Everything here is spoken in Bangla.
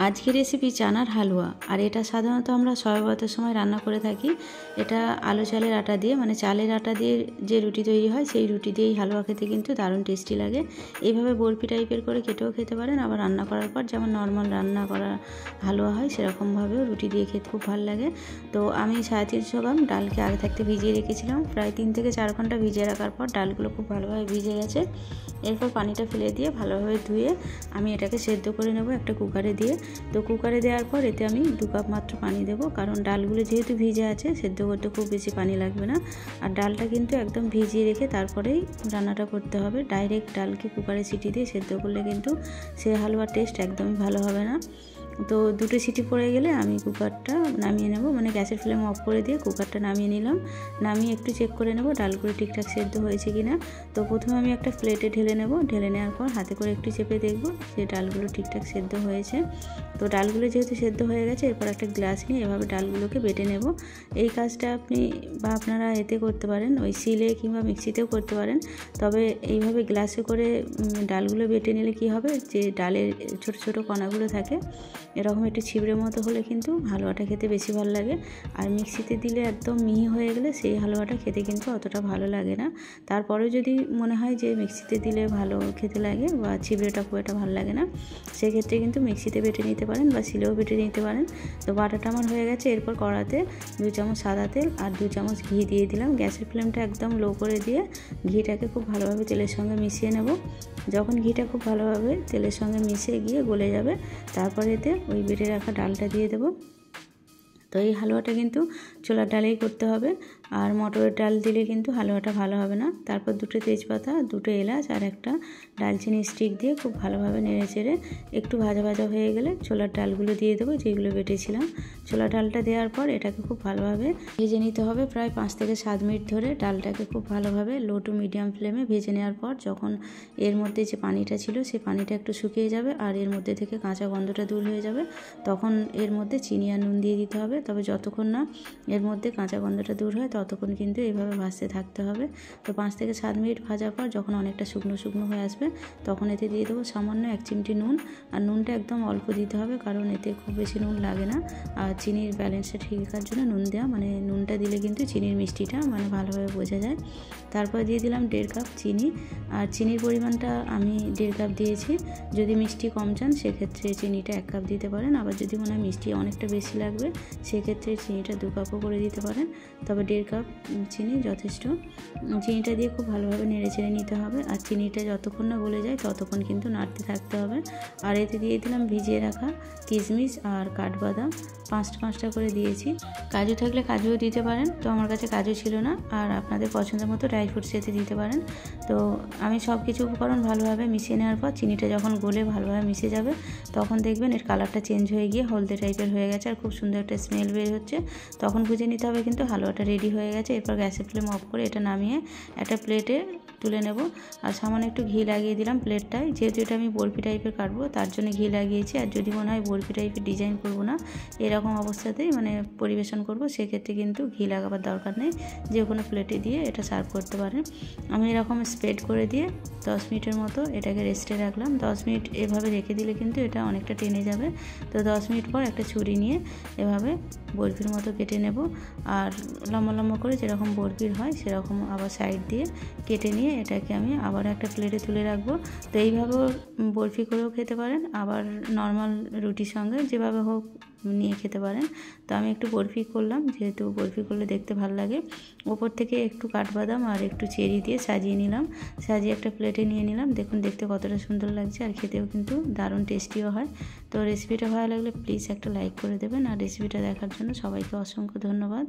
আজকের রেসিপি চানার হালুয়া। আর এটা সাধারণত আমরা শবে বরাতের সময় রান্না করে থাকি। এটা আলো চালের আটা দিয়ে, মানে চালের আটা দিয়ে যে রুটি তৈরি হয় সেই রুটি দিয়েই হালুয়া খেতে কিন্তু দারুণ টেস্টি লাগে। এইভাবে বরফি টাইপের করে কেটেও খেতে পারেন, আবার রান্না করার পর যেমন নর্মাল রান্না করা হালুয়া হয় সেরকমভাবেও রুটি দিয়ে খেতে খুব ভালো লাগে। তো আমি 350 গ্রাম ডালকে আগে থাকতে ভিজিয়ে রেখেছিলাম। প্রায় 3 থেকে 4 ঘন্টা ভিজিয়ে রাখার পর ডালগুলো খুব ভালোভাবে ভিজে গেছে। এরপর পানিটা ফেলে দিয়ে ভালোভাবে ধুয়ে আমি এটাকে সেদ্ধ করে নেব একটা কুকারে দিয়ে। তো কুকারে দেওয়ার পর এতে আমি 2 কাপ মাত্র পানি দেব, কারণ ডালগুলো যেহেতু ভিজে আছে সেদ্ধ করতে খুব বেশি পানি লাগবে না। আর ডালটা কিন্তু একদম ভিজিয়ে রেখে তারপরেই রান্নাটা করতে হবে। ডাইরেক্ট ডালকে কুকারে সিটি দিয়ে সেদ্ধ করলে কিন্তু সে হালুয়ার টেস্ট একদমই ভালো হবে না। তো 2টো সিটি পড়ে গেলে আমি কুকারটা নামিয়ে নেব, মানে গ্যাসের ফ্লেম অফ করে দিয়ে কুকারটা নামিয়ে নিলাম। নামিয়ে একটু চেক করে নেব ডালগুলো ঠিকঠাক সেদ্ধ হয়েছে কিনা। তো প্রথমে আমি একটা প্লেটে ঢেলে নেব, ঢেলে নেওয়ার পর হাতে করে একটু চেপে দেখব যে ডালগুলো ঠিকঠাক সেদ্ধ হয়েছে। তো ডালগুলো যেহেতু সেদ্ধ হয়ে গেছে, এরপর একটা গ্লাস নিয়ে এভাবে ডালগুলোকে বেটে নেব। এই কাজটা আপনি বা আপনারা এতে করতে পারেন, ওই শিলে কিংবা মিক্সিতেও করতে পারেন। তবে এইভাবে গ্লাসে করে ডালগুলো বেটে নিলে কি হবে, যে ডালের ছোট ছোট কণাগুলো থাকে এরকম একটু ছিবড়ের মতো হলে কিন্তু হালুয়াটা খেতে বেশি ভালো লাগে। আর মিক্সিতে দিলে একদম মিহি হয়ে গেলে সেই হালুয়াটা খেতে কিন্তু অতটা ভালো লাগে না। তারপরেও যদি মনে হয় যে মিক্সিতে দিলে ভালো খেতে লাগে বা ছিবড়েটা খুব একটা ভালো লাগে না, সেক্ষেত্রে কিন্তু মিক্সিতে বেটে নিতে পারেন বা শিলেও বেটে নিতে পারেন। তো বাটাটা আমার হয়ে গেছে। এরপর কড়াতে 2 চামচ সাদা তেল আর 2 চামচ ঘি দিয়ে দিলাম। গ্যাসের ফ্লেমটা একদম লো করে দিয়ে ঘিটাকে খুব ভালোভাবে তেলের সঙ্গে মিশিয়ে নেব। যখন ঘিটা খুব ভালোভাবে তেলের সঙ্গে মিশে গিয়ে গলে যাবে, তারপরে এতে ওই বেটে রাখা ডালটা দিয়ে দেবো। তো এই হালুয়াটা কিন্তু ছোলার ডালেই করতে হবে, আর মটরের ডাল দিলে কিন্তু হালুয়াটা ভালো হবে না। তারপর 2টো তেজপাতা, 2টো এলাচ আর একটা ডালচিনি স্টিক দিয়ে খুব ভালোভাবে নেড়ে চেড়ে একটু ভাজা ভাজা হয়ে গেলে ছোলার ডালগুলো দিয়ে দেবো যেগুলো বেটেছিলাম। ছোলার ডালটা দেওয়ার পর এটাকে খুব ভালোভাবে ভেজে নিতে হবে, প্রায় 5 থেকে 7 মিনিট ধরে ডালটাকে খুব ভালোভাবে লো টু মিডিয়াম ফ্লেমে ভেজে নেওয়ার পর যখন এর মধ্যে যে পানিটা ছিল সেই পানিটা একটু শুকিয়ে যাবে আর এর মধ্যে থেকে কাঁচা গন্ধটা দূর হয়ে যাবে, তখন এর মধ্যে চিনি আর নুন দিয়ে দিতে হবে। তবে যতক্ষণ না এর মধ্যে কাঁচা গন্ধটা দূর হয় ততক্ষণ কিন্তু এইভাবে ভাজতে থাকতে হবে। তো 5 থেকে 7 মিনিট ভাজার পর যখন অনেকটা শুকনো শুকনো হয়ে আসবে, তখন এতে দিয়ে দেবো সামান্য 1 চিমটি নুন। আর নুনটা একদম অল্প দিতে হবে, কারণ এতে খুব বেশি নুন লাগে না। আর চিনির ব্যালেন্সটা ঠিক রাখার জন্য নুন দেওয়া, মানে নুনটা দিলে কিন্তু চিনির মিষ্টিটা মানে ভালোভাবে বোঝা যায়। তারপর দিয়ে দিলাম 1.5 কাপ চিনি। আর চিনির পরিমাণটা আমি 1.5 কাপ দিয়েছি। যদি মিষ্টি কম চান সেক্ষেত্রে চিনিটা 1 কাপ দিতে পারেন, আবার যদি মনে হয় মিষ্টি অনেকটা বেশি লাগবে সেক্ষেত্রে চিনিটা 2 কাপও করে দিতে পারেন। তবে 1.5 কাপ চিনি যথেষ্ট। চিনিটা দিয়ে খুব ভালোভাবে নেড়ে চেড়ে নিতে হবে, আর চিনিটা যতক্ষণ না গলে যায় ততক্ষণ কিন্তু নাড়তে থাকতে হবে। আর এতে দিয়ে দিলাম ভিজিয়ে রাখা কিশমিশ আর কাঠবাদাম, 5টা করে দিয়েছি। কাজু থাকলে কাজুও দিতে পারেন, তো আমার কাছে কাজু ছিল না। আর আপনাদের পছন্দ মতো ড্রাই ফ্রুটস এতে দিতে পারেন। তো আমি সব কিছু উপকরণ ভালোভাবে মিশিয়ে নেওয়ার পর চিনিটা যখন গলে ভালোভাবে মিশে যাবে, তখন দেখবেন এর কালারটা চেঞ্জ হয়ে গিয়ে হলদে টাইপের হয়ে গেছে আর খুব সুন্দর একটা স্মেল বের হচ্ছে। তখন বুঝে নিতে হবে কিন্তু হালুয়াটা রেডি হয়ে গেছে। এরপর গ্যাসের ফ্লেম অফ করে এটা নামিয়ে একটা প্লেটে তুলে নেব। আর সামান্য একটু ঘি লাগিয়ে দিলাম প্লেটটায়, যেহেতু এটা আমি বরফি টাইপের কাটবো তার জন্য ঘি লাগিয়েছি। আর যদি মনে হয় বরফি টাইপের ডিজাইন করবো না, এরকম অবস্থাতেই মানে পরিবেশন করব, সেক্ষেত্রে কিন্তু ঘি লাগাবার দরকার নেই। যে কোনো প্লেটে দিয়ে এটা সার্ভ করতে পারেন। আমি এরকম স্প্রেড করে দিয়ে 10 মিনিটের মতো এটাকে রেস্টে রাখলাম। 10 মিনিট এভাবে রেখে দিলে কিন্তু এটা অনেকটা টেনে যাবে। তো 10 মিনিট পর একটা ছুরি নিয়ে এভাবে বরফির মতো কেটে নেব। আর লম্বা লম্বা করে যেরকম বরফির হয় সেরকম আবার সাইড দিয়ে কেটে নিয়ে এটাকে আমি আবার একটা প্লেটে তুলে রাখবো। তো এইভাবেও বরফি করেও খেতে পারেন, আবার নর্মাল রুটির সঙ্গে যেভাবে হোক নিয়ে খেতে পারেন। তো আমি একটু বরফি করলাম, যেহেতু বরফি করলে দেখতে ভালো লাগে। ওপর থেকে একটু কাঠবাদাম আর একটু চেরি দিয়ে সাজিয়ে নিলাম, সাজিয়ে একটা প্লেটে নিয়ে নিলাম। দেখুন দেখতে কতটা সুন্দর লাগছে, আর খেতেও কিন্তু দারুণ টেস্টিও হয়। তো রেসিপিটা ভালো লাগলে প্লিজ একটা লাইক করে দেবেন, আর রেসিপিটা দেখার জন্য সবাইকে অসংখ্য ধন্যবাদ।